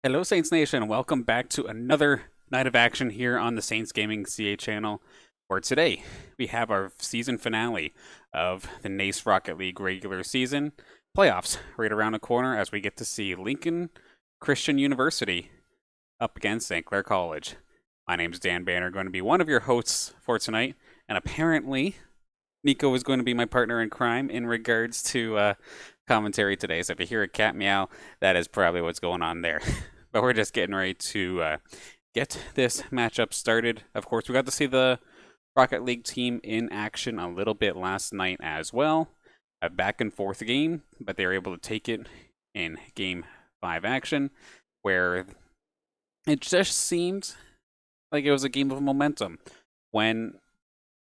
Hello, Saints Nation. Welcome back to another night of action here on the Saints Gaming CA channel. Where today we have our season finale of the NACE Rocket League regular season playoffs right around the corner as we get to see Lincoln Christian University up against St. Clair College. My name's Dan Banner, going to be one of your hosts for tonight, and apparently Nico is going to be my partner in crime in regards to commentary today. So if you hear a cat meow, that is probably what's going on there. But we're just getting ready to get this matchup started. Of course, we got to see the Rocket League team in action a little bit last night as well. A back and forth game, but they were able to take it in game 5 action, where it just seemed like it was a game of momentum. When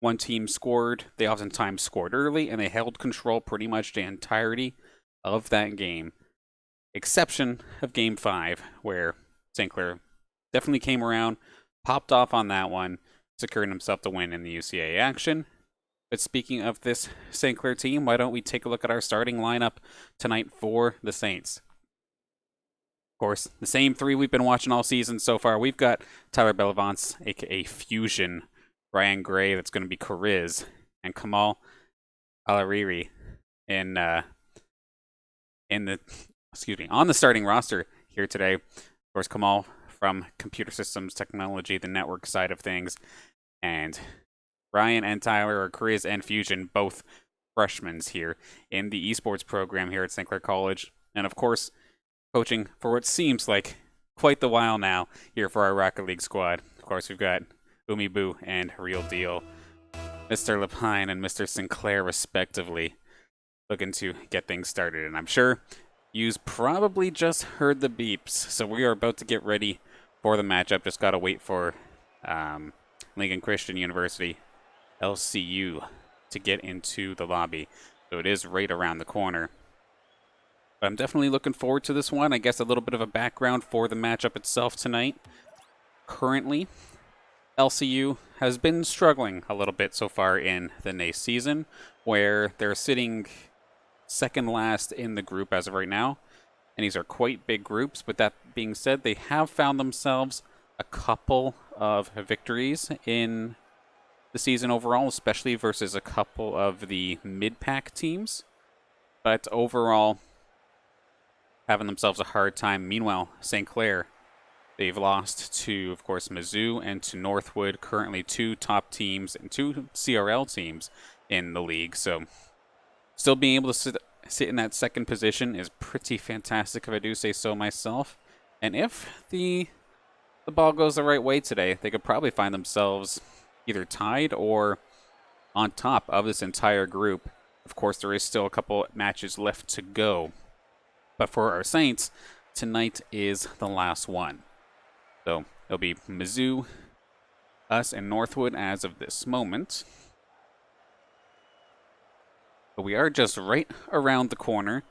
one team scored, they oftentimes scored early, and they held control pretty much the entirety of that game. Exception of game 5, where St. Clair definitely came around, popped off on that one, securing himself the win in the UCA action. But speaking of this St. Clair team, why don't we take a look at our starting lineup tonight for the Saints? Of course, the same three we've been watching all season so far. We've got Tyler Bellavance, aka Fusion, Ryan Gray, that's going to be Kariz, and Kamal Alariri on the starting roster here today. Of course, Kamal from Computer Systems Technology, the network side of things, and Ryan and Tyler are Kariz and Fusion, both freshmen here in the esports program here at St. Clair College, and of course, coaching for what seems like quite the while now here for our Rocket League squad. Of course, we've got Umi Boo and Real Deal, Mr. Lapine and Mr. Sinclair, respectively, looking to get things started. And I'm sure you've probably just heard the beeps, so we are about to get ready for the matchup. Just gotta wait for Lincoln Christian University, LCU, to get into the lobby. So it is right around the corner. But I'm definitely looking forward to this one. I guess a little bit of a background for the matchup itself tonight. Currently, LCU has been struggling a little bit so far in the NACE season, where they're sitting second last in the group as of right now. And these are quite big groups. But that being said, they have found themselves a couple of victories in the season overall, especially versus a couple of the mid-pack teams. But overall, having themselves a hard time. Meanwhile, St. Clair, they've lost to, of course, Mizzou and to Northwood, currently two top teams and two CRL teams in the league. So still being able to sit in that second position is pretty fantastic, if I do say so myself. And if the ball goes the right way today, they could probably find themselves either tied or on top of this entire group. Of course, there is still a couple matches left to go. But for our Saints, tonight is the last one. So it'll be Mizzou, us, and Northwood as of this moment. But we are just right around the corner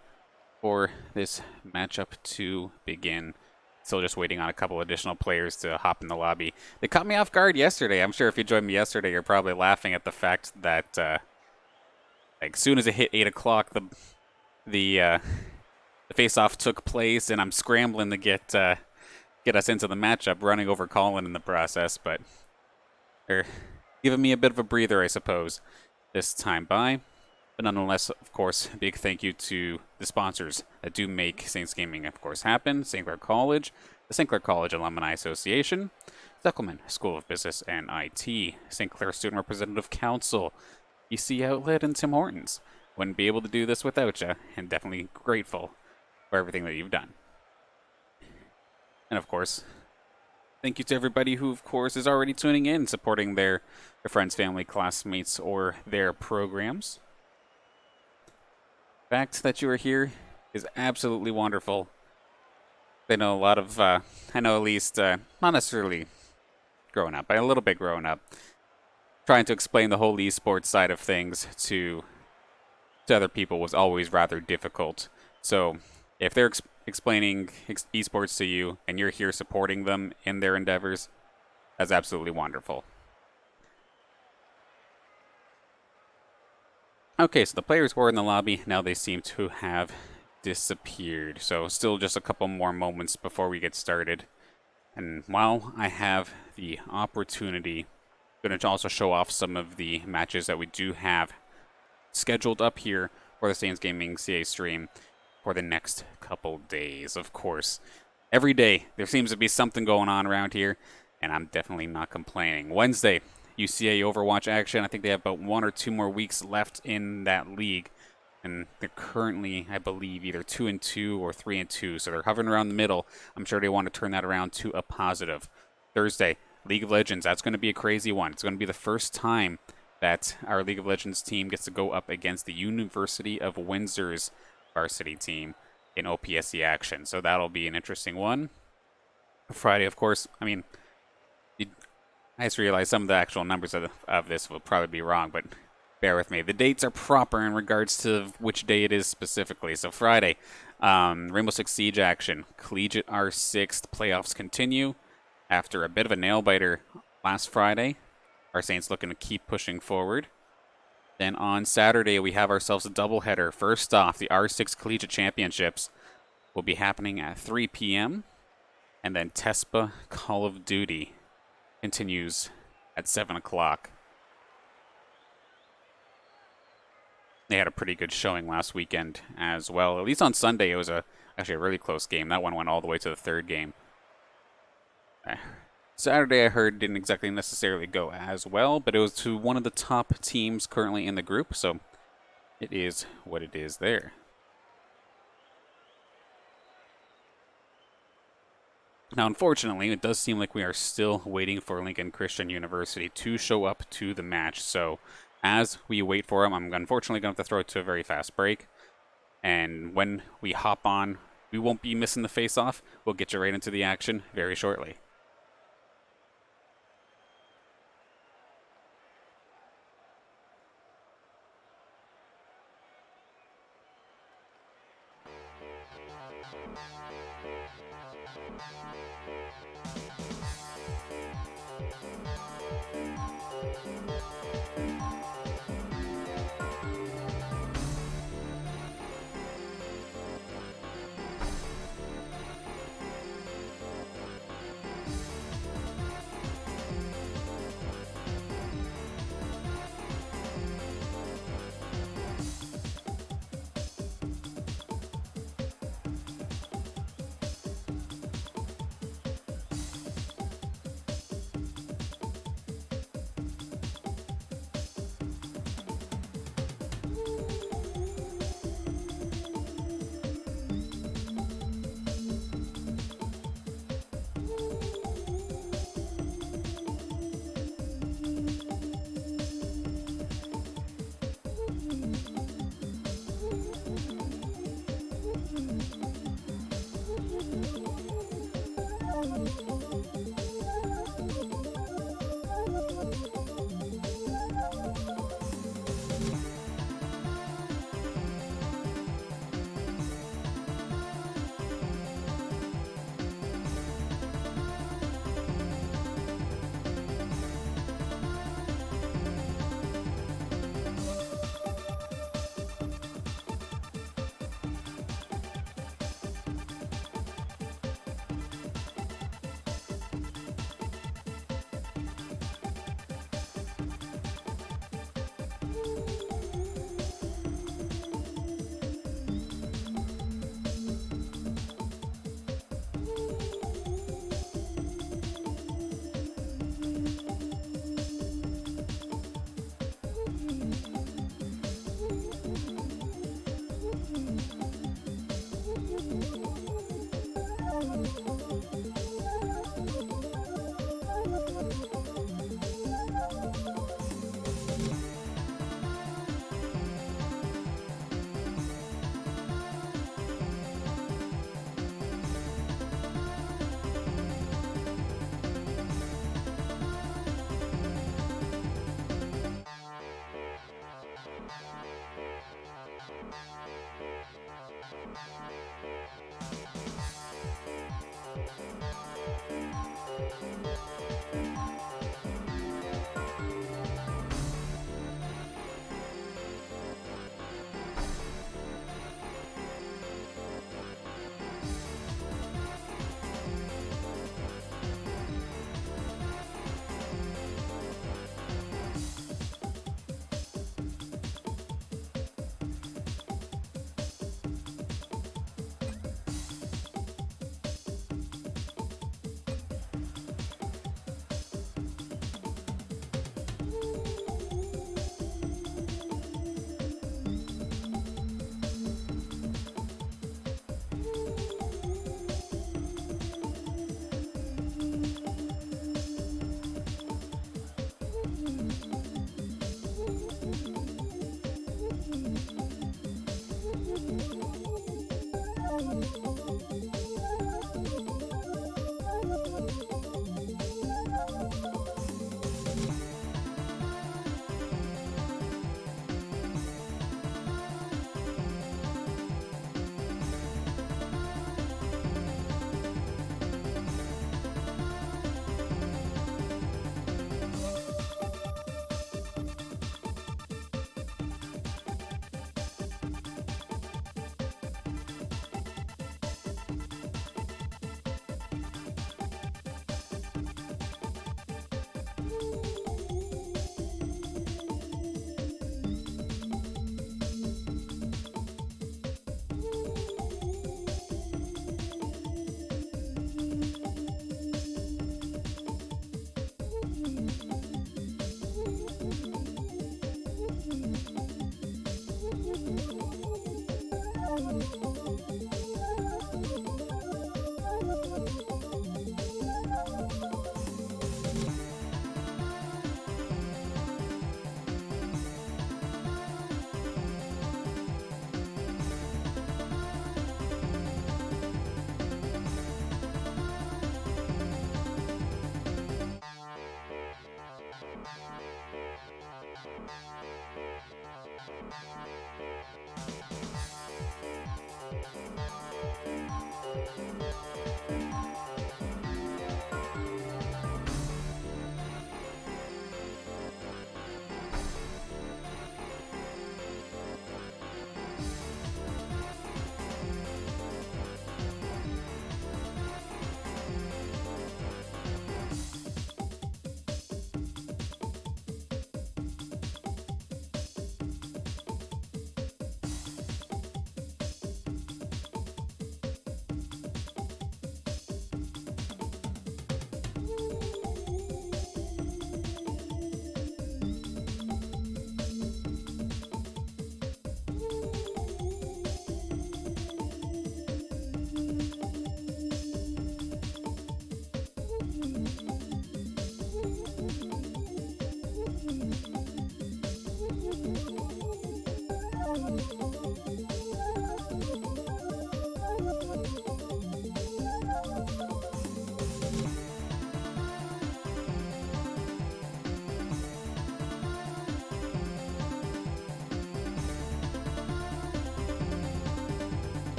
for this matchup to begin. Still just waiting on a couple additional players to hop in the lobby. They caught me off guard yesterday. I'm sure if you joined me yesterday, you're probably laughing at the fact that like soon as it hit 8 o'clock, the face-off took place, and I'm scrambling to get us into the matchup, running over Colin in the process, but they're giving me a bit of a breather, I suppose, this time by. But nonetheless, of course, a big thank you to the sponsors that do make Saints Gaming, of course, happen. St. Clair College, the St. Clair College Alumni Association, Zuckelman School of Business and IT, St. Clair Student Representative Council, EC Outlet, and Tim Hortons. Wouldn't be able to do this without you, and definitely grateful for everything that you've done. And of course, thank you to everybody who, of course, is already tuning in, supporting their friends, family, classmates, or their programs. The fact that you are here is absolutely wonderful. I know a lot of, I know at least, not necessarily growing up, but a little bit growing up, trying to explain the whole esports side of things to other people was always rather difficult. So if they're explaining esports to you and you're here supporting them in their endeavors, that's absolutely wonderful. Okay, so the players were in the lobby. Now they seem to have disappeared. So still just a couple more moments before we get started. And while I have the opportunity, I'm going to also show off some of the matches that we do have scheduled up here for the Saints Gaming CA stream for the next couple days. Of course, every day there seems to be something going on around here, and I'm definitely not complaining. Wednesday, UCA Overwatch action. I think they have about 1 or 2 more weeks left in that league, and they're currently, I believe, either 2-2 or 3-2, so they're hovering around the middle. I'm sure they want to turn that around to a positive. Thursday, League of Legends. That's going to be a crazy one. It's going to be the first time that our League of Legends team gets to go up against the University of Windsor's varsity team in OPSC action. So that'll be an interesting one. Friday, of course, I mean, I just realized some of the actual numbers of this will probably be wrong, but bear with me. The dates are proper in regards to which day it is specifically. So Friday, Rainbow Six Siege action. Collegiate R6 playoffs continue. After a bit of a nail-biter last Friday, our Saints looking to keep pushing forward. Then on Saturday, we have ourselves a doubleheader. First off, the R6 Collegiate Championships will be happening at 3 p.m. And then TESPA Call of Duty continues at 7 o'clock. They had a pretty good showing last weekend as well. At least on Sunday, it was actually a really close game. That one went all the way to the third game. Saturday, I heard, didn't exactly necessarily go as well, but it was to one of the top teams currently in the group, so it is what it is there. Now, unfortunately, it does seem like we are still waiting for Lincoln Christian University to show up to the match, so as we wait for them, I'm unfortunately going to have to throw it to a very fast break, and when we hop on, we won't be missing the face-off. We'll get you right into the action very shortly.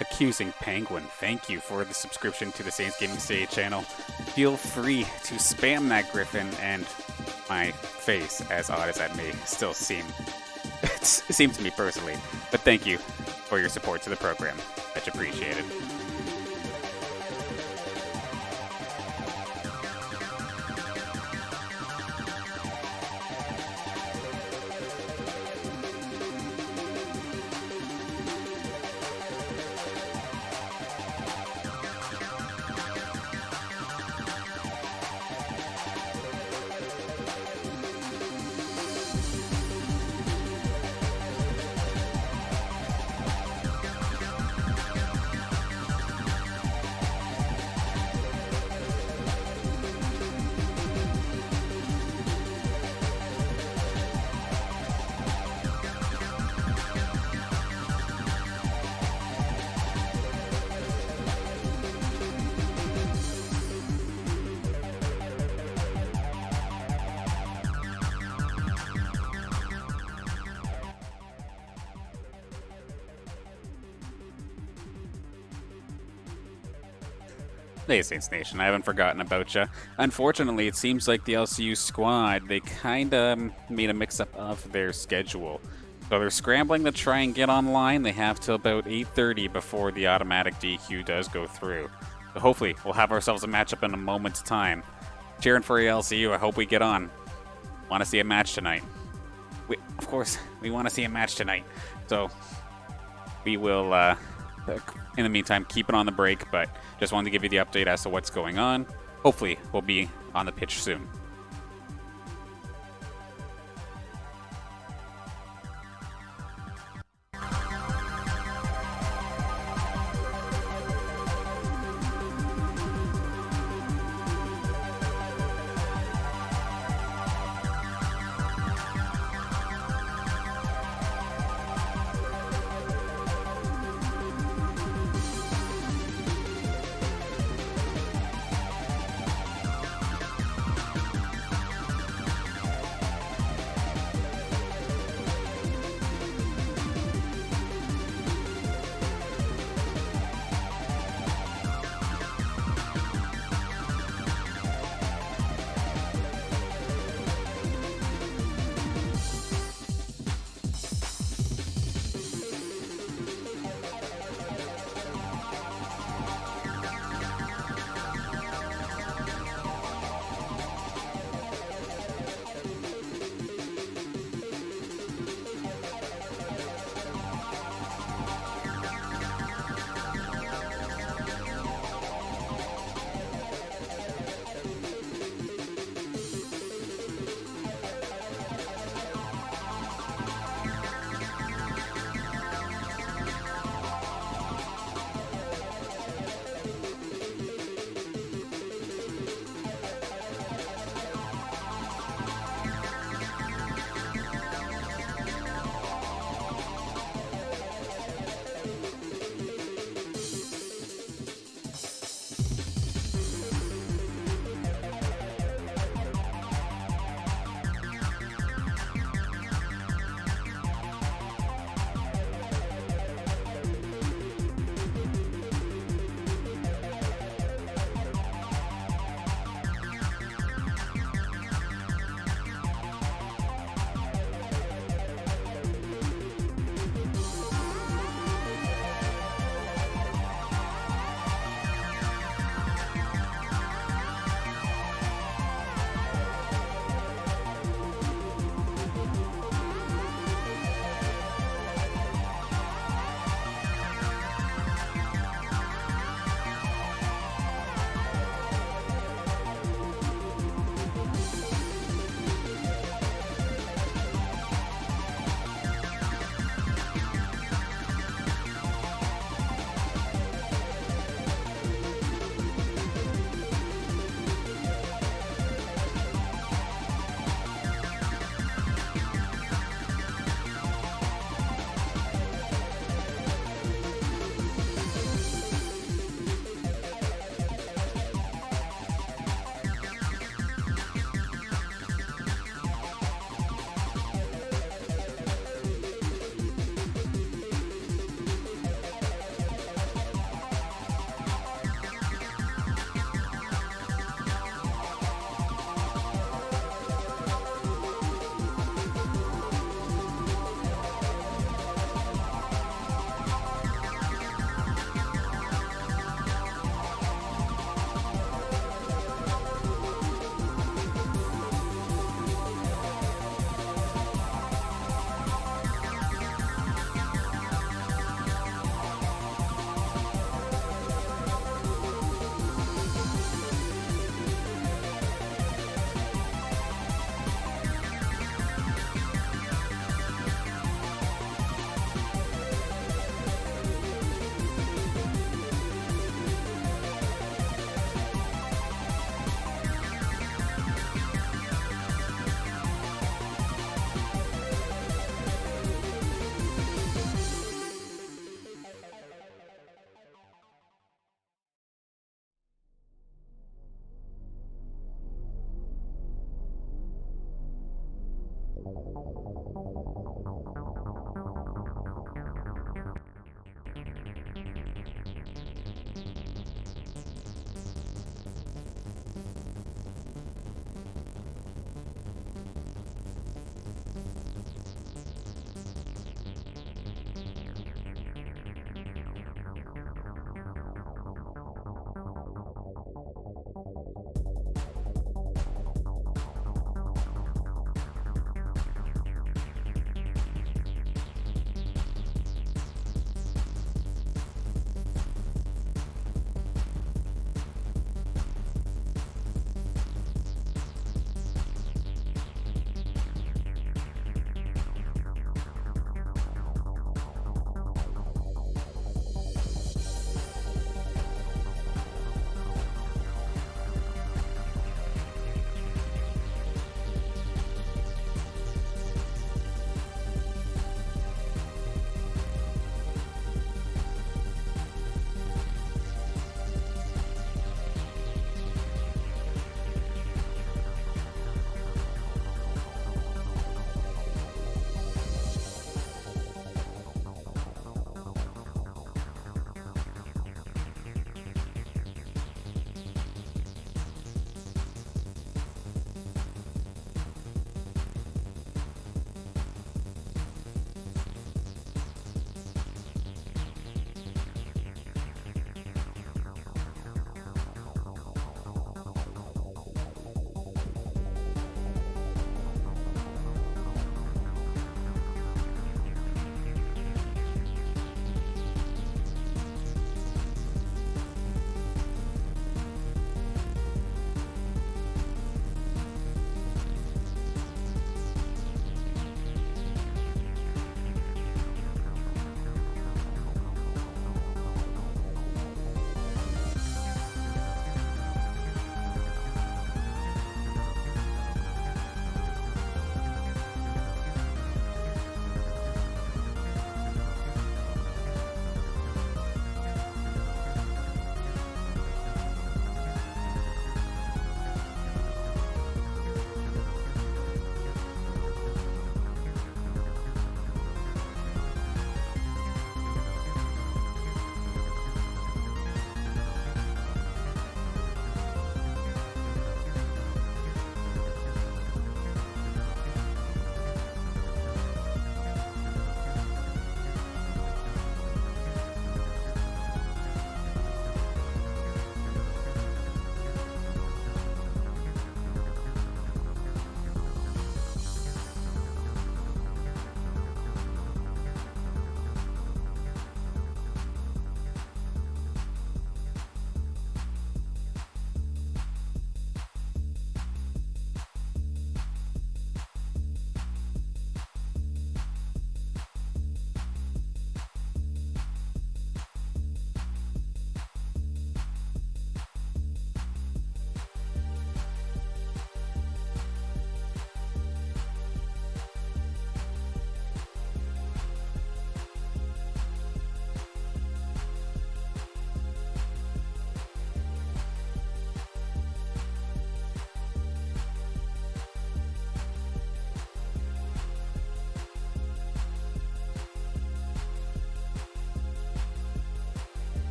Accusing Penguin, thank you for the subscription to the Saints Gaming CA channel. Feel free to spam that Griffin, and my face, as odd as that may still seem to me personally. But thank you for your support to the program. Much appreciated. Hey, Saints Nation, I haven't forgotten about you. Unfortunately, it seems like the LCU squad, they kinda made a mix-up of their schedule. So they're scrambling to try and get online. They have till about 8:30 before the automatic DQ does go through. So hopefully, we'll have ourselves a matchup in a moment's time. Cheering for LCU, I hope we get on. Want to see a match tonight. Of course, we want to see a match tonight. So we will, in the meantime, keep it on the break, but just wanted to give you the update as to what's going on. Hopefully, we'll be on the pitch soon.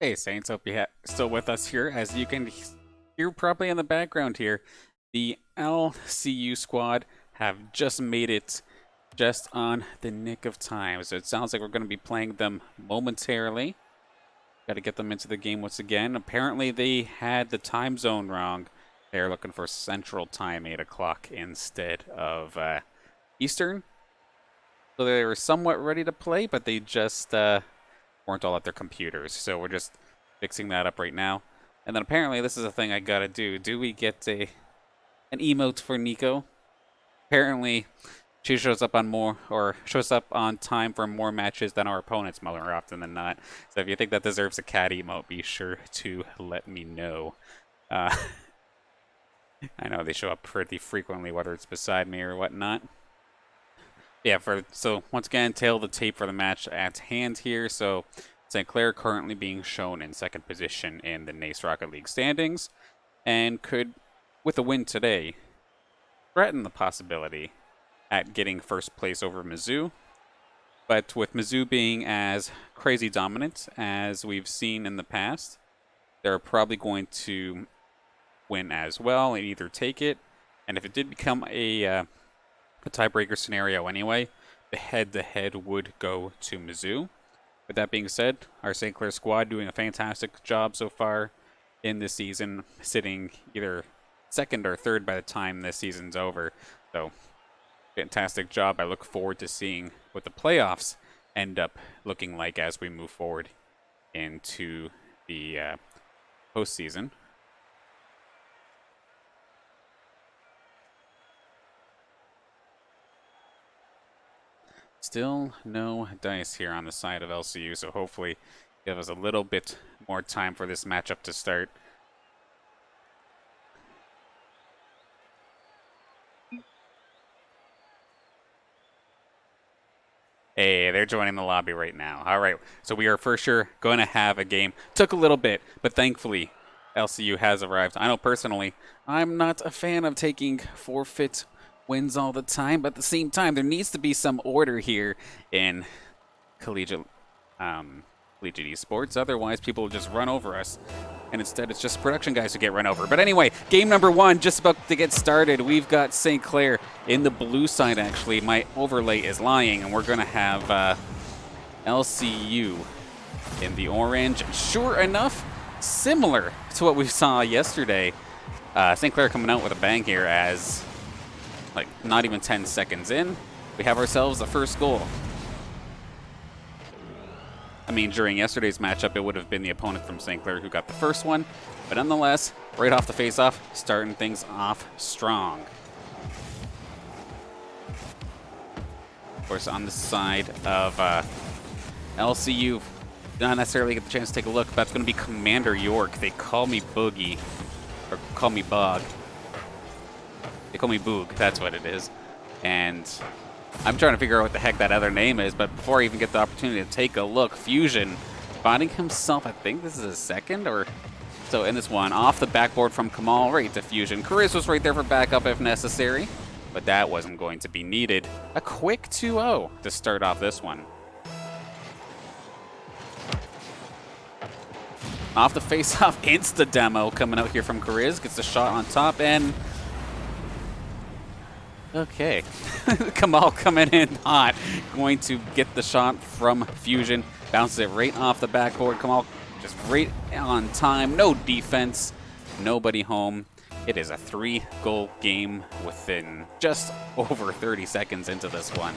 Hey Saints, hope you're still with us here. As you can hear probably in the background here, the LCU squad have just made it just on the nick of time. So it sounds like we're going to be playing them momentarily. Got to get them into the game once again. Apparently they had the time zone wrong. They're looking for Central Time, 8 o'clock instead of Eastern. So they were somewhat ready to play, but they just weren't all at their computers. So we're just fixing that up right now. And then apparently this is a thing I gotta do. Do we get an emote for Nico? Apparently she shows up on time for more matches than our opponents more often than not. So if you think that deserves a cat emote, be sure to let me know. I know they show up pretty frequently, whether it's beside me or whatnot. Yeah, so once again, tail the tape for the match at hand here. So St. Clair currently being shown in second position in the NACE Rocket League standings, and could, with a win today, threaten the possibility at getting first place over Mizzou. But with Mizzou being as crazy dominant as we've seen in the past, they're probably going to win as well and either take it. And if it did become a tiebreaker scenario anyway, the head-to-head would go to Mizzou. With that being said, our St. Clair squad doing a fantastic job so far in this season, sitting either second or third by the time this season's over. So, fantastic job. I look forward to seeing what the playoffs end up looking like as we move forward into the postseason. Still no dice here on the side of LCU, so hopefully give us a little bit more time for this matchup to start. Hey, they're joining the lobby right now. All right, so we are for sure going to have a game. Took a little bit, but thankfully LCU has arrived. I know personally, I'm not a fan of taking forfeit wins all the time, but at the same time, there needs to be some order here in collegiate esports. Otherwise, people will just run over us. And instead, it's just production guys who get run over. But anyway, game number one, just about to get started. We've got St. Clair in the blue side, actually. My overlay is lying, and we're going to have LCU in the orange. Sure enough, similar to what we saw yesterday. St. Clair coming out with a bang here as, like, not even 10 seconds in, we have ourselves the first goal. I mean, during yesterday's matchup, it would have been the opponent from St. Clair who got the first one. But nonetheless, right off the face-off, starting things off strong. Of course, on the side of LCU, not necessarily get the chance to take a look, but that's going to be Commander York. They call me Boogie, or call me Bog. They call me Boog, that's what it is. And I'm trying to figure out what the heck that other name is, but before I even get the opportunity to take a look, Fusion finding himself, I think this is his second, or so in this one, off the backboard from Kamal, right to Fusion. Chris was right there for backup if necessary, but that wasn't going to be needed. A quick 2-0 to start off this one. Off the face-off, insta-demo coming out here from Kariz, gets the shot on top, and okay, Kamal coming in hot, going to get the shot from Fusion, bounces it right off the backboard. Kamal just right on time, no defense, nobody home. It is a 3-goal game within just over 30 seconds into this one.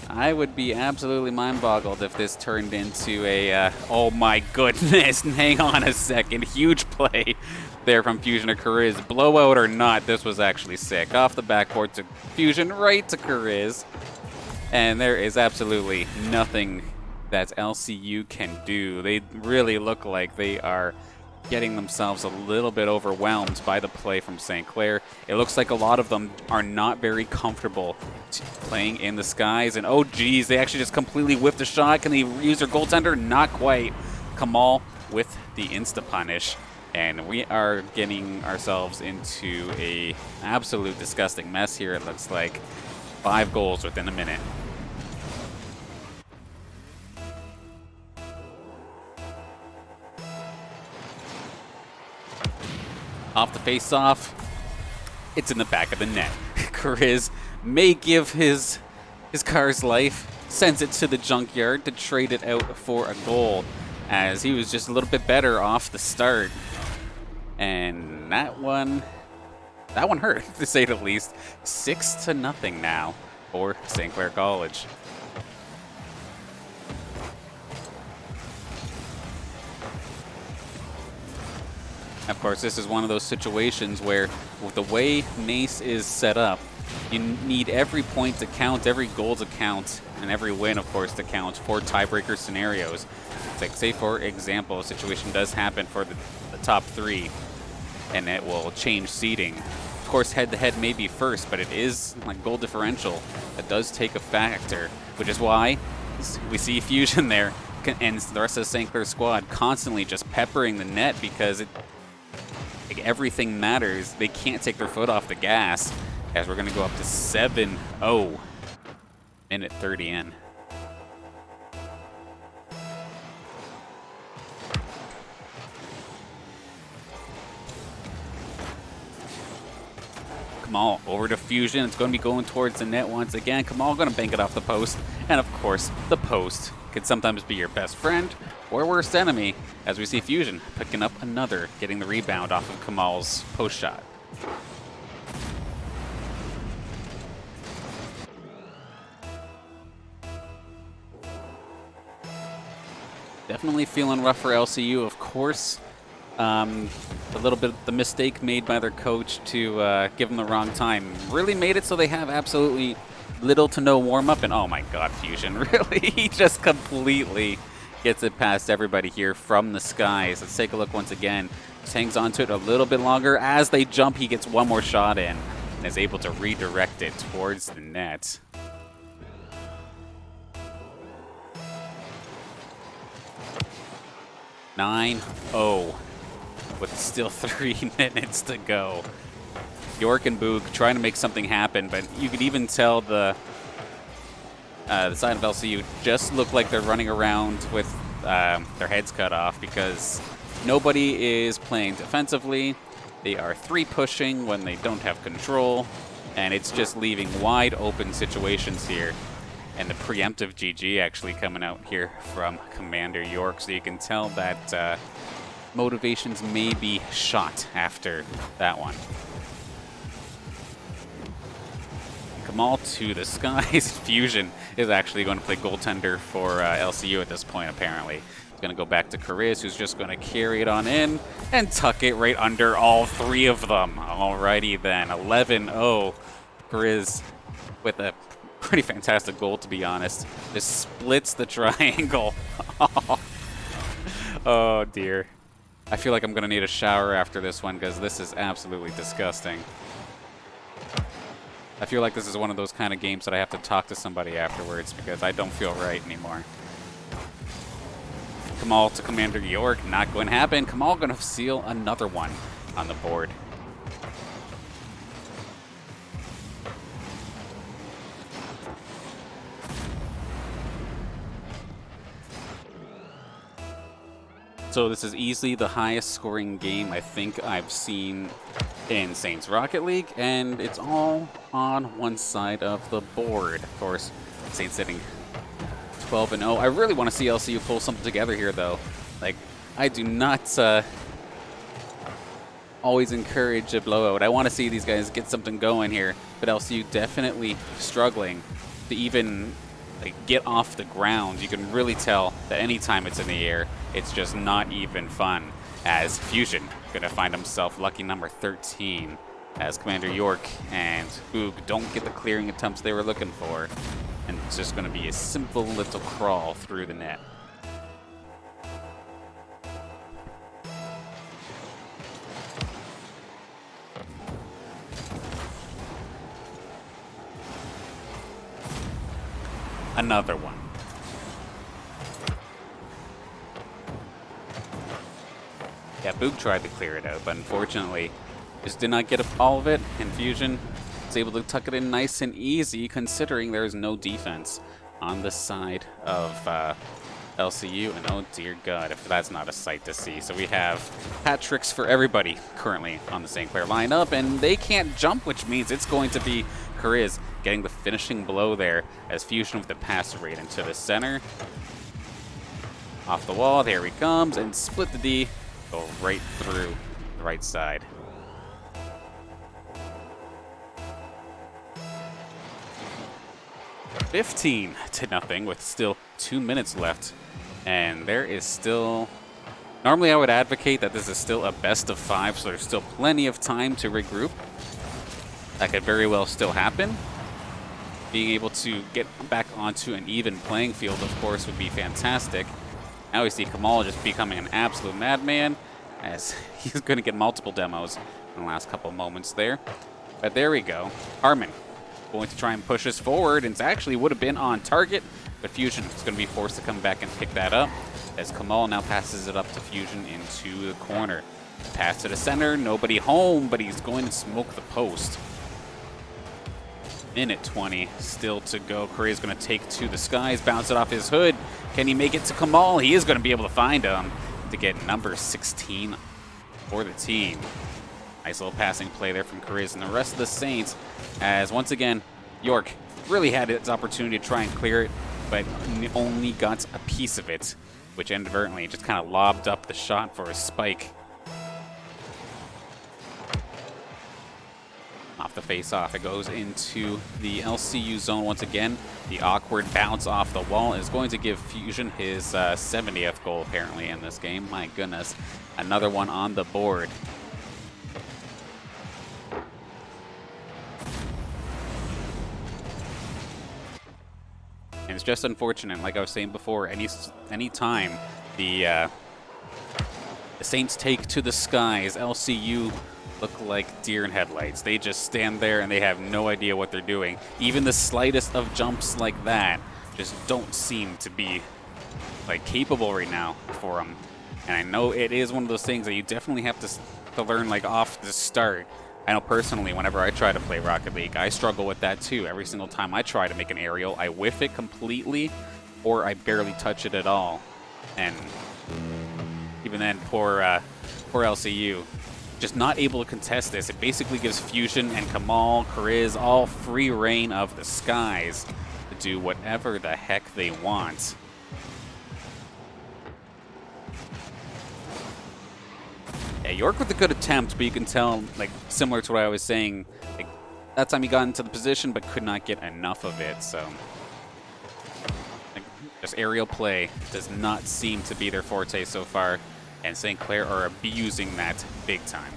I would be absolutely mind-boggled if this turned into a, oh my goodness, hang on a second, huge play there from Fusion to Kariz. Blowout or not, this was actually sick. Off the backboard to Fusion, right to Kariz. And there is absolutely nothing that LCU can do. They really look like they are getting themselves a little bit overwhelmed by the play from St. Clair. It looks like a lot of them are not very comfortable playing in the skies. And oh geez, they actually just completely whiffed a shot. Can they use their goaltender? Not quite. Kamal with the insta-punish. And we are getting ourselves into a absolute disgusting mess here. It looks like 5 goals within a minute. Off the face-off, it's in the back of the net. Chris may give his car's life, sends it to the junkyard to trade it out for a goal, as he was just a little bit better off the start. And that one hurt, to say the least. 6-0 now for St. Clair College. Of course, this is one of those situations where, with the way NACE is set up, you need every point to count, every goal to count, and every win, of course, to count for tiebreaker scenarios. It's like, say, for example, a situation does happen for the top 3, and it will change seeding. Of course, head-to-head may be first, but it is like goal differential. That does take a factor, which is why we see Fusion there, and the rest of the St. Clair squad constantly just peppering the net, because everything matters. They can't take their foot off the gas, as we're going to go up to 7-0. Minute 30 in. Kamal over to Fusion. It's going to be going towards the net once again. Kamal going to bank it off the post. And of course, the post can sometimes be your best friend or worst enemy, as we see Fusion picking up another, getting the rebound off of Kamal's post shot. Definitely feeling rough for LCU, of course. A little bit the mistake made by their coach to give them the wrong time really made it so they have absolutely little to no warm-up. And oh my god, Fusion, really? He just completely gets it past everybody here from the skies. Let's take a look once again. Just hangs on to it a little bit longer. As they jump, he gets one more shot in and is able to redirect it towards the net. (9-0) with still 3 minutes to go. York and Boog trying to make something happen, but you could even tell the side of LCU just look like they're running around with their heads cut off, because nobody is playing defensively. They are 3 pushing when they don't have control, and it's just leaving wide open situations here. And the preemptive GG actually coming out here from Commander York, so you can tell that motivations may be shot after that one. Kamal to the skies. Fusion is actually going to play goaltender for LCU at this point, apparently. He's going to go back to Chris, who's just going to carry it on in and tuck it right under all 3 of them. Alrighty then, 11-0. Chris with a pretty fantastic goal, to be honest. Just splits the triangle. Oh dear. I feel like I'm going to need a shower after this one, because this is absolutely disgusting. I feel like this is one of those kind of games that I have to talk to somebody afterwards, because I don't feel right anymore. Kamal to Commander York, not going to happen. Kamal going to seal another one on the board. So this is easily the highest scoring game I think I've seen in Saints Rocket League, and it's all on one side of the board. Of course, Saints sitting 12-0. I really want to see LCU pull something together here, though. Like, I do not always encourage a blowout. I want to see these guys get something going here, but LCU definitely struggling to even get off the ground. You can really tell that anytime it's in the air, it's just not even fun, as Fusion going to find himself lucky number 13, as Commander York and Boog don't get the clearing attempts they were looking for, and it's just going to be a simple little crawl through the net. Another one. Yeah, Boog tried to clear it out, but unfortunately just did not get all of it, and Fusion was able to tuck it in nice and easy, considering there's no defense on the side of LCU, and oh dear God, if that's not a sight to see. So we have hat tricks for everybody currently on the St. Clair lineup, and they can't jump, which means it's going to be Kariz getting the finishing blow there as Fusion with the pass rate into the center. Off the wall, there he comes, and split the D, go right through the right side. $15-0 with still 2 minutes left. And there is still... Normally I would advocate that this is still a best of 5, so there's still plenty of time to regroup. That could very well still happen. Being able to get back onto an even playing field, of course, would be fantastic. Now we see Kamal just becoming an absolute madman, as he's going to get multiple demos in the last couple moments there. But there we go. Harmon going to try and push us forward, and it actually would have been on target, but Fusion is going to be forced to come back and pick that up, as Kamal now passes it up to Fusion into the corner. Pass to the center, nobody home, but he's going to smoke the post. Minute 20 still to go. Curry's going to take to the skies, bounce it off his hood. Can he make it to Kamal? He is going to be able to find him to get number 16 for the team. Nice little passing play there from Kariz and the rest of the Saints, as once again, York really had its opportunity to try and clear it, but only got a piece of it, which inadvertently just kind of lobbed up the shot for a spike. Off the face-off, it goes into the LCU zone once again. The awkward bounce off the wall is going to give Fusion his 70th goal, apparently, in this game. My goodness. Another one on the board. And it's just unfortunate, like I was saying before, any time the Saints take to the skies, LCU look like deer in headlights. They just stand there and they have no idea what they're doing. Even the slightest of jumps like that just don't seem to be like capable right now for them. And I know it is one of those things that you definitely have to learn like off the start. I know personally, whenever I try to play Rocket League, I struggle with that too. Every single time I try to make an aerial, I whiff it completely, or I barely touch it at all. And even then, poor LCU, just not able to contest this. It basically gives Fusion and Kamal, Kariz, all free reign of the skies to do whatever the heck they want. Yeah, York with a good attempt, but you can tell, like, similar to what I was saying, like, that time he got into the position but could not get enough of it, so... like, just aerial play does not seem to be their forte so far, and St. Clair are abusing that big time.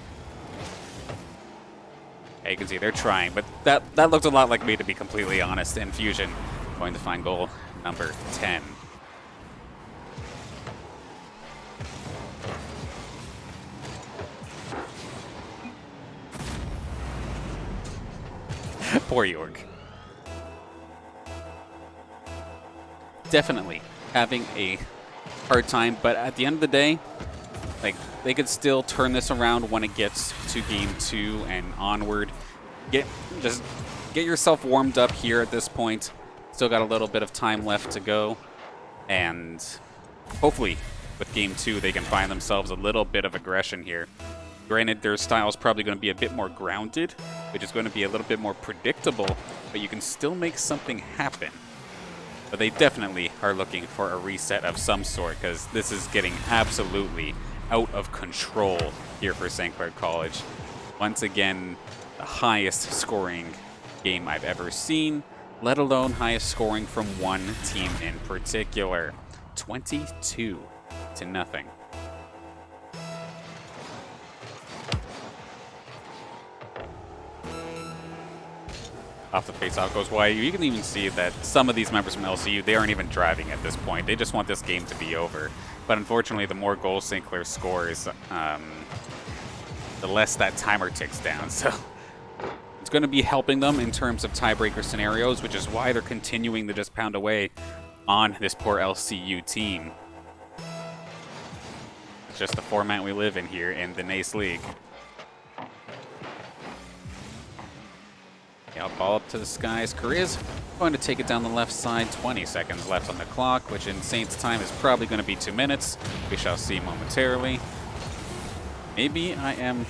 Yeah, you can see they're trying, but that looked a lot like me, to be completely honest, and Fusion going to find goal number 10. Poor York. Definitely having a hard time, but at the end of the day, like, they could still turn this around when it gets to game 2 and onward. Just get yourself warmed up here at this point. Still got a little bit of time left to go, and hopefully with game 2 they can find themselves a little bit of aggression here. Granted, their style is probably going to be a bit more grounded, which is going to be a little bit more predictable, but you can still make something happen. But they definitely are looking for a reset of some sort, because this is getting absolutely out of control here for St. Clair College. Once again, the highest scoring game I've ever seen, let alone highest scoring from one team in particular. 22-0. Off the face-off goes wide. You can even see that some of these members from LCU, they aren't even driving at this point. They just want this game to be over. But unfortunately, the more goals St. Clair scores, the less that timer ticks down. So it's going to be helping them in terms of tiebreaker scenarios, which is why they're continuing to just pound away on this poor LCU team. It's just the format we live in here in the NACE League. Yeah, ball up to the skies. Korea's going to take it down the left side. 20 seconds left on the clock, which in Saints time is probably going to be 2 minutes. We shall see momentarily. Maybe I am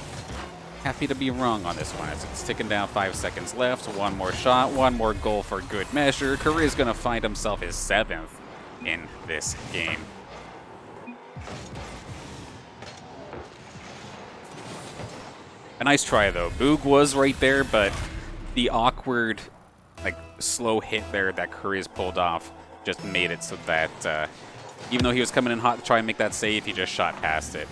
happy to be wrong on this one, as it's ticking down 5 seconds left. One more shot, one more goal for good measure. Korea's going to find himself his 7th in this game. A nice try, though. Boog was right there, but the awkward, like, slow hit there that Korea's pulled off just made it so that even though he was coming in hot to try and make that save, he just shot past it.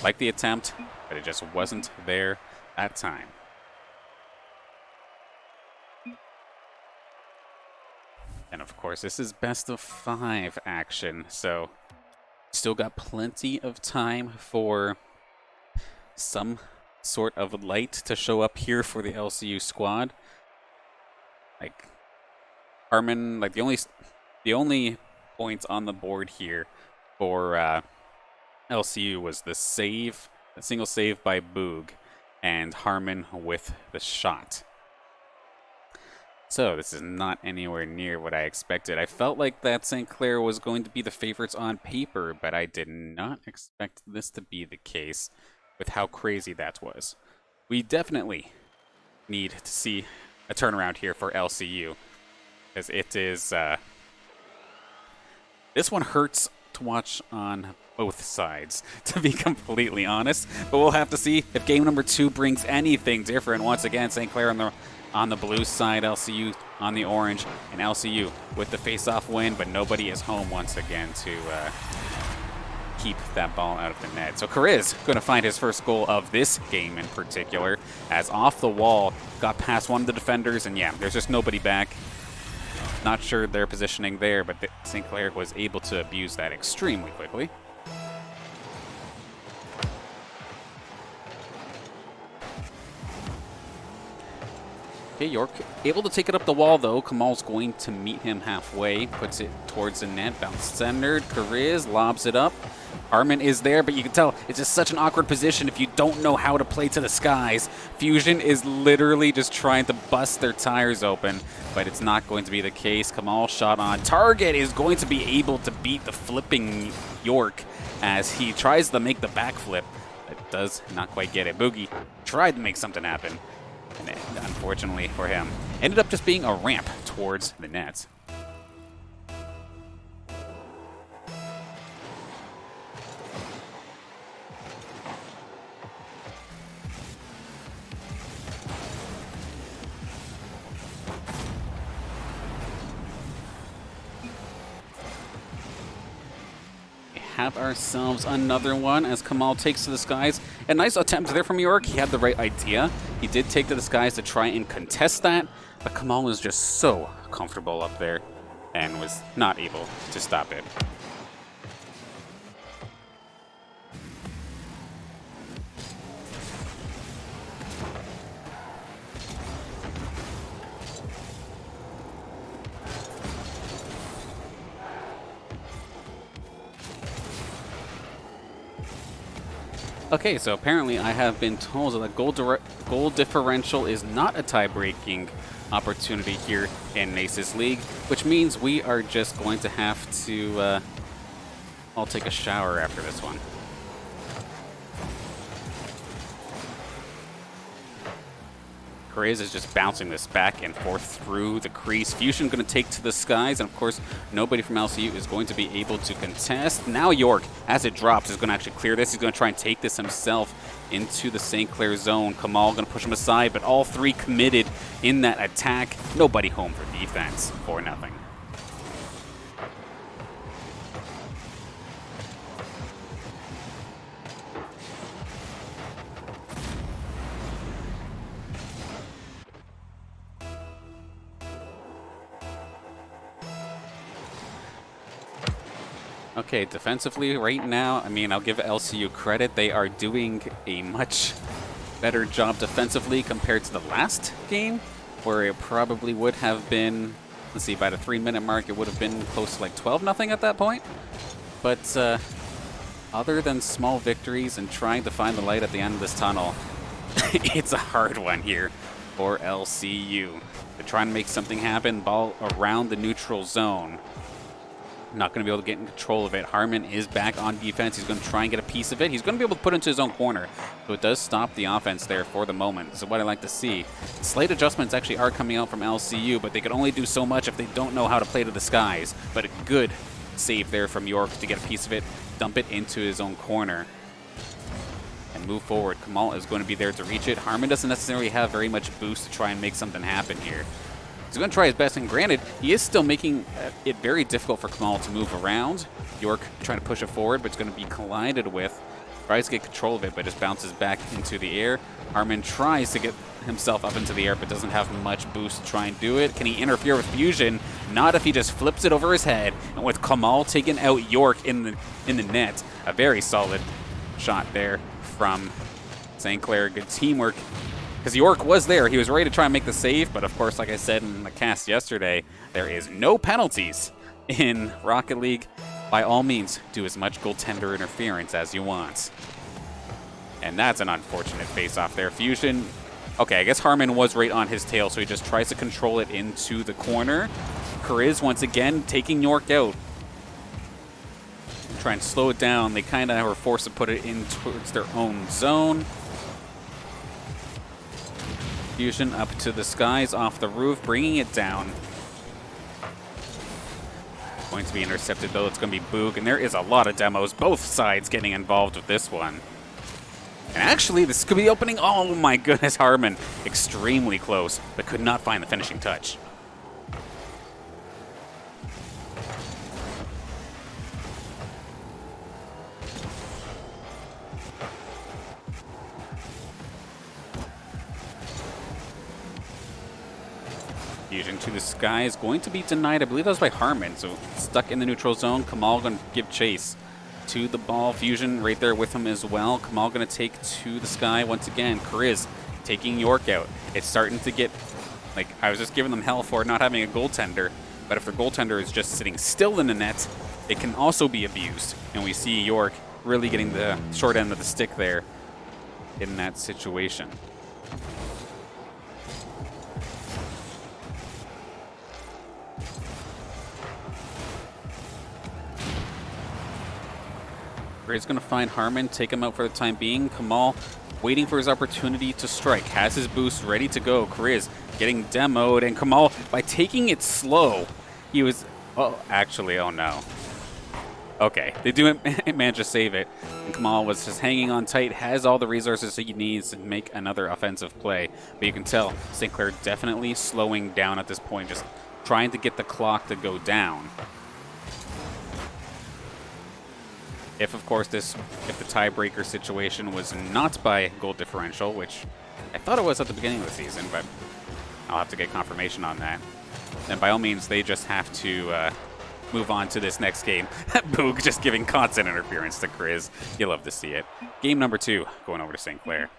Like the attempt, but it just wasn't there that time. And of course, this is best of 5 action, so still got plenty of time for some sort of light to show up here for the LCU squad. Like, Harmon, like the only points on the board here for LCU was the save, a single save by Boog, and Harmon with the shot. So this is not anywhere near what I expected. I felt like that St. Clair was going to be the favorites on paper, but I did not expect this to be the case with how crazy that was. We definitely need to see a turnaround here for LCU, because it is... this one hurts to watch on both sides, to be completely honest. But we'll have to see if game number 2 brings anything different. Once again, St. Clair on the blue side, LCU on the orange, and LCU with the face-off win, but nobody is home once again to keep that ball out of the net. So Kariz going to find his first goal of this game in particular, as off the wall, got past one of the defenders, and yeah, there's just nobody back. Not sure their positioning there, but St. Clair was able to abuse that extremely quickly. Okay, York able to take it up the wall, though. Kamal's going to meet him halfway. Puts it towards the net. Bounce centered. Kariz lobs it up. Harmon is there, but you can tell it's just such an awkward position if you don't know how to play to the skies. Fusion is literally just trying to bust their tires open, but it's not going to be the case. Kamal shot on target is going to be able to beat the flipping York as he tries to make the backflip, but does not quite get it. Boogie tried to make something happen, and it, unfortunately for him, ended up just being a ramp towards the net. Have ourselves another one as Kamal takes to the skies. A nice attempt there from York. He had the right idea. He did take to the skies to try and contest that, but Kamal was just so comfortable up there and was not able to stop it. Okay, so apparently I have been told that the goal differential is not a tie-breaking opportunity here in NACE's league, which means we are just going to have to all take a shower after this one. Perez is just bouncing this back and forth through the crease. Fusion going to take to the skies, and of course, nobody from LCU is going to be able to contest. Now York, as it drops, is going to actually clear this. He's going to try and take this himself into the St. Clair zone. Kamal going to push him aside, but all three committed in that attack. Nobody home for defense, 4-0. Okay, defensively right now, I mean, I'll give LCU credit. They are doing a much better job defensively compared to the last game, where it probably would have been, let's see, by the 3-minute mark, it would have been close to like 12-0 at that point. But other than small victories and trying to find the light at the end of this tunnel, it's a hard one here for LCU. They're trying to make something happen. Ball around the neutral zone. Not going to be able to get in control of it. Harmon is back on defense. He's going to try and get a piece of it. He's going to be able to put it into his own corner. So it does stop the offense there for the moment. This is what I like to see. Slight adjustments actually are coming out from LCU, but they can only do so much if they don't know how to play to the skies. But a good save there from York to get a piece of it, dump it into his own corner, and move forward. Kamal is going to be there to reach it. Harmon doesn't necessarily have very much boost to try and make something happen here. He's going to try his best, and granted, he is still making it very difficult for Kamal to move around. York trying to push it forward, but it's going to be collided with. Tries to get control of it, but just bounces back into the air. Harmon tries to get himself up into the air, but doesn't have much boost to try and do it. Can he interfere with Fusion? Not if he just flips it over his head. And with Kamal taking out York in the net, a very solid shot there from St. Clair. Good teamwork. Because York was there. He was ready to try and make the save, but of course, like I said in the cast yesterday, there is no penalties in Rocket League. By all means, do as much goaltender interference as you want. And that's an unfortunate face-off there. Fusion, okay, I guess Harmon was right on his tail, so he just tries to control it into the corner. Chris, once again, taking York out. Try and slow it down. They kind of were forced to put it in towards their own zone. Fusion up to the skies, off the roof, bringing it down. Going to be intercepted, though. It's going to be Boog, and there is a lot of demos. Both sides getting involved with this one. And actually, this could be opening. Oh, my goodness, Harmon. Extremely close, but could not find the finishing touch. Fusion to the sky is going to be denied. I believe that was by Harmon. So stuck in the neutral zone. Kamal going to give chase to the ball. Fusion right there with him as well. Kamal going to take to the sky once again. Chris taking York out. It's starting to get, like, I was just giving them hell for not having a goaltender. But if their goaltender is just sitting still in the net, it can also be abused. And we see York really getting the short end of the stick there in that situation. He's going to find Harmon, take him out for the time being. Kamal waiting for his opportunity to strike. Has his boost ready to go. Chris getting demoed, and Kamal, by taking it slow, he was... Oh, actually, oh no. Okay, they do manage to save it. And Kamal was just hanging on tight, has all the resources he needs to make another offensive play. But you can tell St. Clair definitely slowing down at this point, just trying to get the clock to go down. If, of course, if the tiebreaker situation was not by goal differential, which I thought it was at the beginning of the season, but I'll have to get confirmation on that, then by all means, they just have to move on to this next game. Boog just giving constant interference to Chris. You love to see it. Game number 2, going over to St. Clair.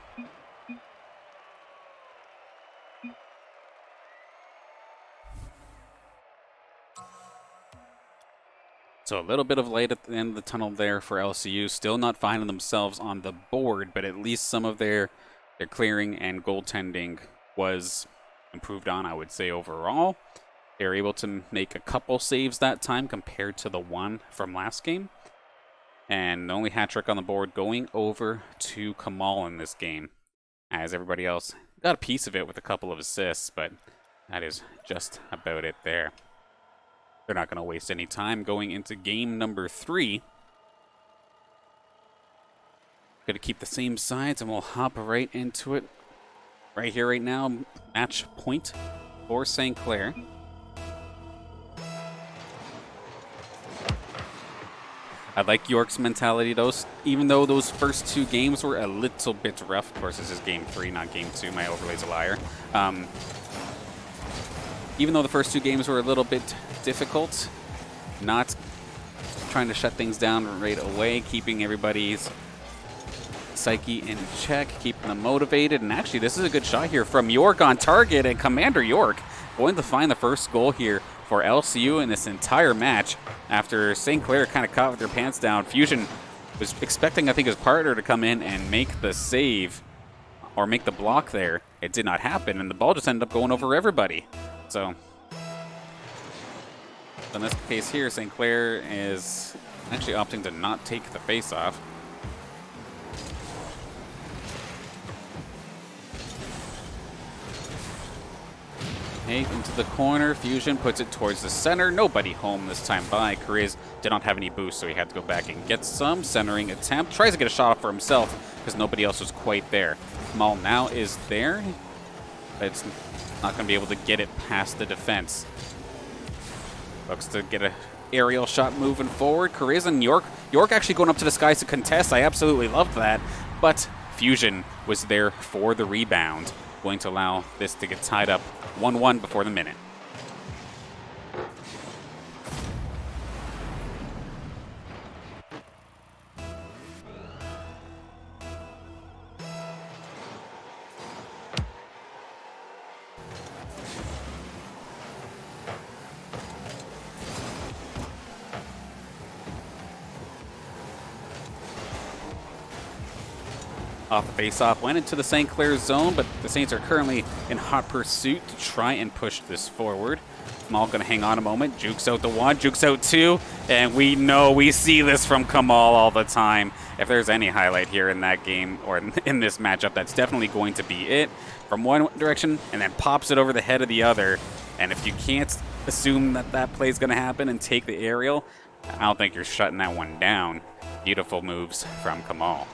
So a little bit of light at the end of the tunnel there for LCU. Still not finding themselves on the board, but at least some of their clearing and goaltending was improved on, I would say, overall. They were able to make a couple saves that time compared to the one from last game. And the only hat trick on the board going over to Kamal in this game, as everybody else got a piece of it with a couple of assists, but that is just about it there. They're not going to waste any time going into game number 3. Going to keep the same sides, and we'll hop right into it. Right here, right now, match point for St. Clair. I like York's mentality, though. Even though those first 2 games were a little bit rough. Of course, this is game 3, not game 2. My overlay's a liar. Even though the first 2 games were a little bit difficult, not trying to shut things down right away, keeping everybody's psyche in check, keeping them motivated. And actually, this is a good shot here from York on target, and Commander York going to find the first goal here for LCU in this entire match after St. Clair kind of caught with their pants down. Fusion was expecting, I think, his partner to come in and make the save or make the block there. it did not happen, and the ball just ended up going over everybody. So in this case here, St. Clair is actually opting to not take the face-off. Into the corner, Fusion puts it towards the center. Nobody home this time by. Kariz did not have any boost, so he had to go back and get some. Centering attempt. Tries to get a shot off for himself because nobody else was quite there. Kamal now is there, but it's not going to be able to get it past the defense. Looks to get a aerial shot moving forward. Kariz and York. York actually going up to the skies to contest. I absolutely loved that, but Fusion was there for the rebound, going to allow this to get tied up 1-1 before the minute. Off the face-off, went into the St. Clair zone, but the Saints are currently in hot pursuit to try and push this forward. Kamal going to hang on a moment. Jukes out to one, jukes out two, and we see this from Kamal all the time. If there's any highlight here in that game or in this matchup, that's definitely going to be it. From one direction and then pops it over the head of the other. And if you can't assume that that play is going to happen and take the aerial, I don't think you're shutting that one down. Beautiful moves from Kamal.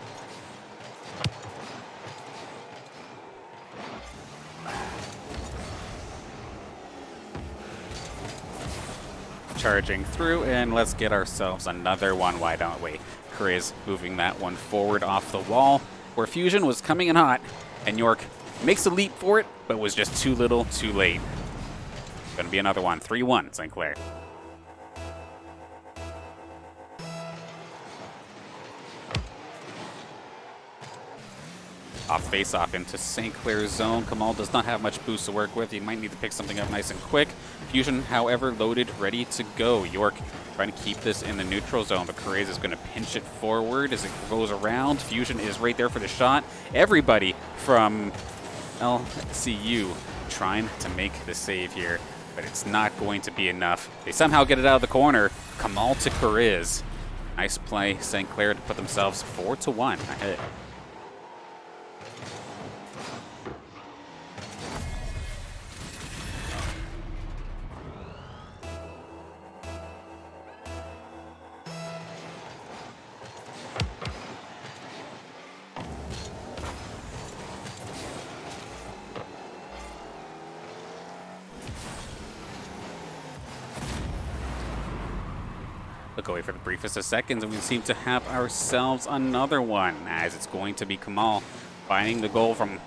Charging through, and let's get ourselves another one, why don't we? Kariz moving that one forward off the wall, where Fusion was coming in hot, and York makes a leap for it, but was just too little, too late. Gonna be another one, 3-1, St. Clair. Off face-off into St. Clair's zone. Kamal does not have much boost to work with. He might need to pick something up nice and quick. Fusion, however, loaded, ready to go. York trying to keep this in the neutral zone, but Kariz is going to pinch it forward as it goes around. Fusion is right there for the shot. Everybody from LCU trying to make the save here, but it's not going to be enough. They somehow get it out of the corner. Kamal to Kariz. Nice play, St. Clair, to put themselves 4-1 ahead. Look away for the briefest of seconds, and we seem to have ourselves another one, as it's going to be Kamal finding the goal from,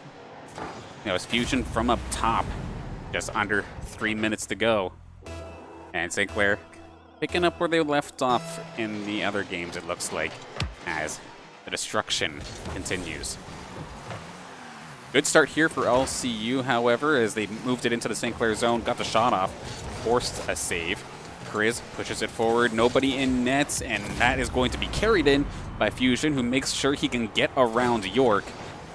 it's Fusion from up top. Just under 3 minutes to go. And St. Clair picking up where they left off in the other games, it looks like, as the destruction continues. Good start here for LCU, however, as they moved it into the St. Clair zone, got the shot off, forced a save. Kariz pushes it forward, nobody in nets, and that is going to be carried in by Fusion, who makes sure he can get around York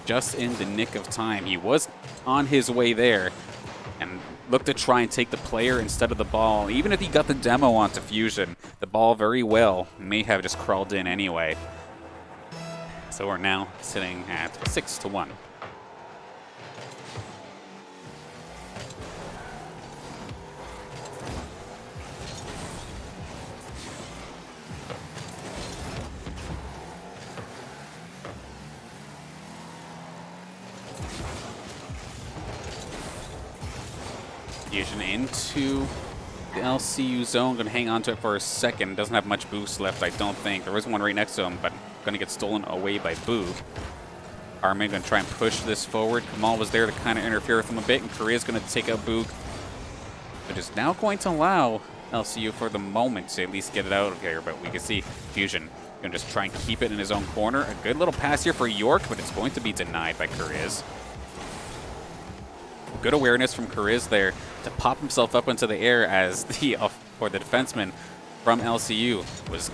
just in the nick of time. He was on his way there and looked to try and take the player instead of the ball. Even if he got the demo onto Fusion, the ball very well may have just crawled in anyway. So we're now sitting at 6-1. Fusion into the LCU zone. Going to hang on to it for a second. Doesn't have much boost left, I don't think. There is one right next to him, but going to get stolen away by Boo. Armin going to try and push this forward. Kamal was there to kind of interfere with him a bit, and Korea is going to take out Boog. But is now going to allow LCU for the moment to at least get it out of here, but we can see Fusion going to just try and keep it in his own corner. A good little pass here for York, but it's going to be denied by Kariz. Good awareness from Kariz there to pop himself up into the air as the defenseman from LCU was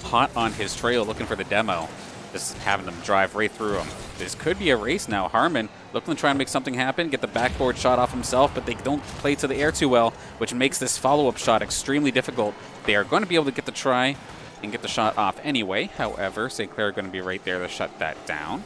hot on his trail looking for the demo. Just having them drive right through them. This could be a race now. Harmon looking to try and make something happen, get the backboard shot off himself, but they don't play to the air too well, which makes this follow-up shot extremely difficult. They are going to be able to get the try and get the shot off anyway. However, St. Clair are going to be right there to shut that down.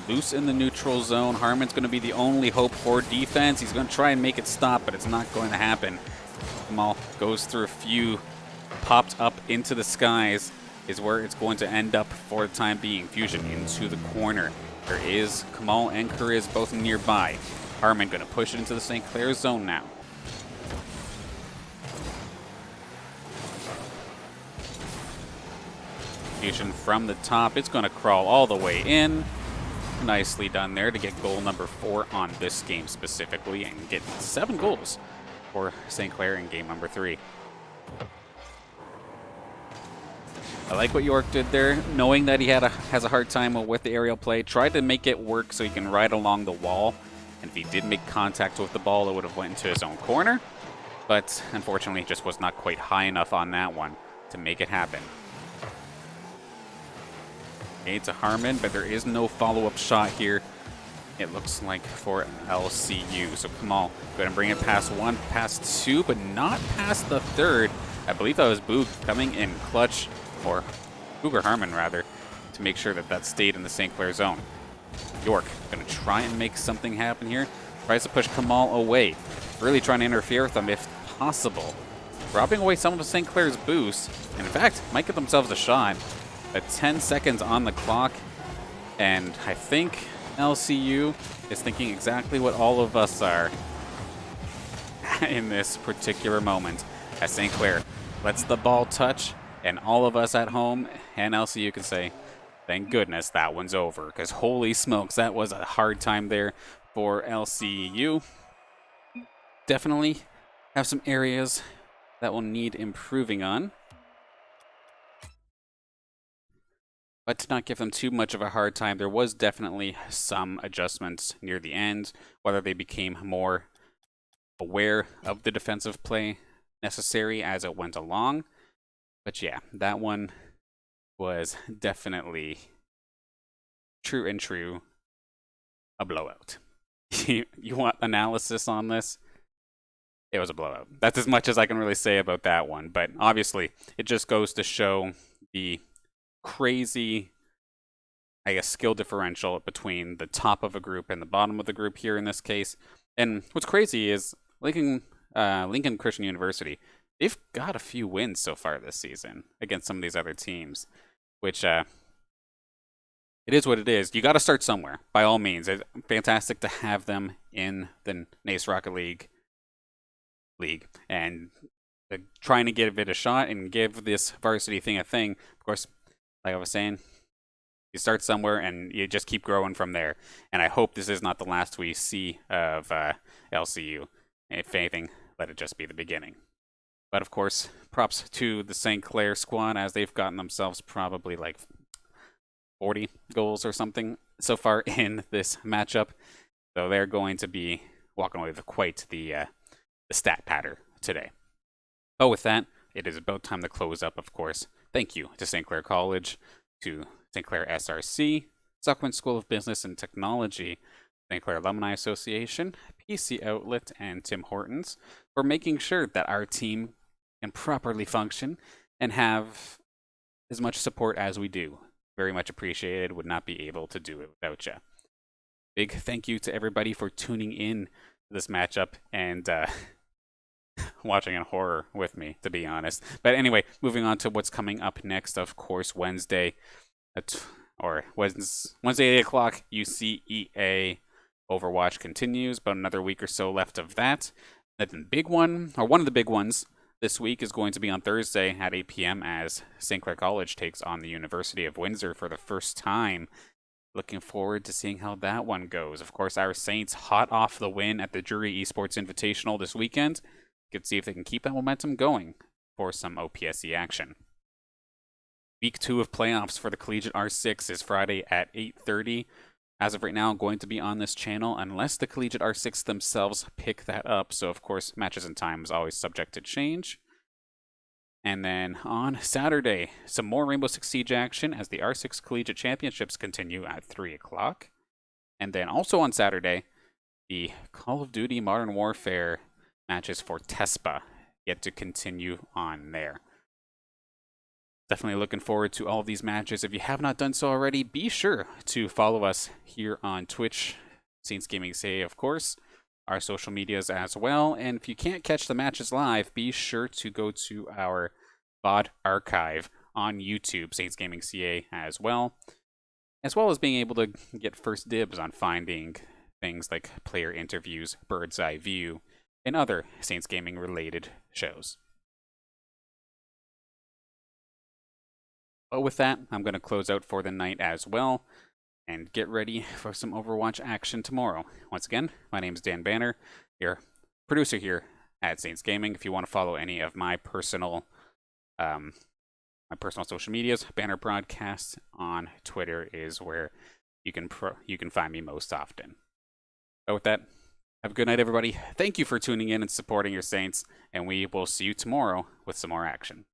Loose in the neutral zone. Harmon's going to be the only hope for defense. He's going to try and make it stop, but it's not going to happen. Kamal goes through a few, popped up into the skies, is where it's going to end up for the time being. Fusion into the corner. There is Kamal and Kuriz both nearby. Harmon going to push it into the St. Clair zone now. Fusion from the top. It's going to crawl all the way in. Nicely done there to get goal number 4 on this game specifically and get 7 goals for St. Clair in game number 3. I like what York did there, knowing that he has a hard time with the aerial play. Tried to make it work so he can ride along the wall. And if he did make contact with the ball, it would have went into his own corner. But unfortunately, just was not quite high enough on that one to make it happen. To Harmon, but there is no follow-up shot here, it looks like, for LCU. So Kamal, go ahead and bring it past 1, past 2, but not past the 3rd. I believe that was Boog coming in clutch, or Boog or Harmon, rather, to make sure that that stayed in the St. Clair zone. York going to try and make something happen here. Tries to push Kamal away. Really trying to interfere with him if possible. Robbing away some of St. Clair's boost, and in fact, might get themselves a shot. 10 seconds on the clock, and I think LCU is thinking exactly what all of us are in this particular moment, as St. Clair lets the ball touch, and all of us at home and LCU can say, thank goodness that one's over, because holy smokes, that was a hard time there for LCU. Definitely have some areas that will need improving on. But to not give them too much of a hard time, there was definitely some adjustments near the end, whether they became more aware of the defensive play necessary as it went along. But yeah, that one was definitely true a blowout. You want analysis on this? It was a blowout. That's as much as I can really say about that one. But obviously, it just goes to show the crazy, I guess, skill differential between the top of a group and the bottom of the group here in this case. And what's crazy is Lincoln Christian University, they've got a few wins so far this season against some of these other teams, which it is what it is. You got to start somewhere, by all means. It's fantastic to have them in the NACE Rocket League, and trying to give it a shot and give this varsity thing a thing. Of course, like I was saying, you start somewhere and you just keep growing from there. And I hope this is not the last we see of LCU. If anything, let it just be the beginning. But of course, props to the St. Clair squad, as they've gotten themselves probably like 40 goals or something so far in this matchup. So they're going to be walking away with quite the stat patter today. But with that, it is about time to close up, of course. Thank you to St. Clair College, to St. Clair SRC, Zuckman School of Business and Technology, St. Clair Alumni Association, PC Outlet, and Tim Hortons for making sure that our team can properly function and have as much support as we do. Very much appreciated. Would not be able to do it without you. Big thank you to everybody for tuning in to this matchup and watching in horror with me, to be honest. But anyway, moving on to what's coming up next. Of course, Wednesday, Wednesday 8 o'clock, UCEA Overwatch continues. About another week or so left of that. The big one, or one of the big ones this week, is going to be on Thursday at 8 p.m. as St. Clair College takes on the University of Windsor for the first time. Looking forward to seeing how that one goes. Of course, our Saints hot off the win at the Drury Esports Invitational this weekend. Could see if they can keep that momentum going for some OPSE action. Week 2 of playoffs for the Collegiate R6 is Friday at 8:30. As of right now, going to be on this channel unless the Collegiate R6 themselves pick that up. So, of course, matches and times always subject to change. And then on Saturday, some more Rainbow Six Siege action as the R6 Collegiate Championships continue at 3 o'clock. And then also on Saturday, the Call of Duty Modern Warfare matches for TESPA yet to continue on there. Definitely looking forward to all of these matches. If you have not done so already, be sure to follow us here on Twitch, Saints Gaming CA, of course, our social medias as well. And if you can't catch the matches live, be sure to go to our VOD archive on YouTube, Saints Gaming CA, as well as being able to get first dibs on finding things like player interviews, bird's eye view, and other Saints Gaming related shows. But with that, I'm going to close out for the night as well and get ready for some Overwatch action tomorrow. Once again, my name is Dan Banner, your producer here at Saints Gaming. If you want to follow any of my personal social medias, Banner Broadcast on Twitter is where you can find me most often. But with that, have a good night, everybody. Thank you for tuning in and supporting your Saints, and we will see you tomorrow with some more action.